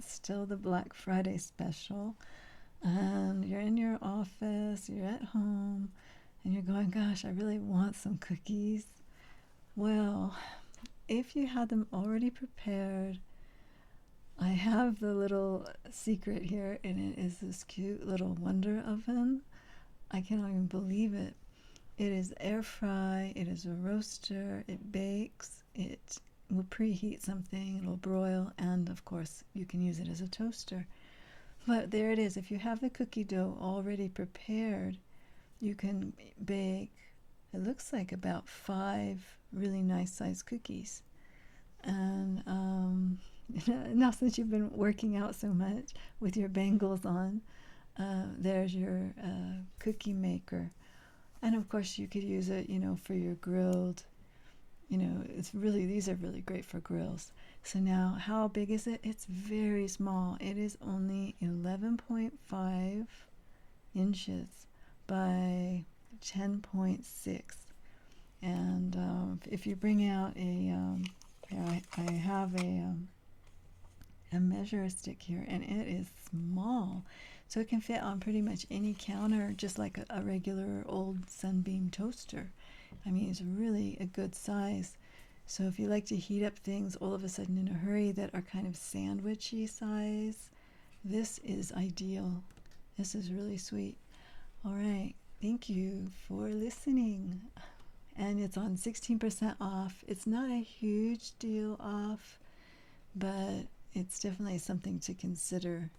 it's still the Black Friday special, and you're in your office, you're at home, and you're going, gosh, I really want some cookies. Well, if you had them already prepared, I have the little secret here, and it is this cute little Wonder Oven. I cannot even believe it. It is air fry, it is a roaster, it bakes, it will preheat something, it'll broil, and of course you can use it as a toaster. But there it is. If you have the cookie dough already prepared, you can bake, it looks like about 5 really nice sized cookies. And now, since you've been working out so much with your bangles on, there's your cookie maker. And of course, you could use it, for your grilled. These are really great for grills. So now, how big is it? It's very small. It is only 11.5 inches by 10.6. And if you bring out I have a measure stick here, and it is small. So it can fit on pretty much any counter, just like a regular old Sunbeam toaster. I mean, it's really a good size. So if you like to heat up things all of a sudden in a hurry that are kind of sandwichy size, this is ideal. This is really sweet. All right. Thank you for listening. And it's on 16% off. It's not a huge deal off, but it's definitely something to consider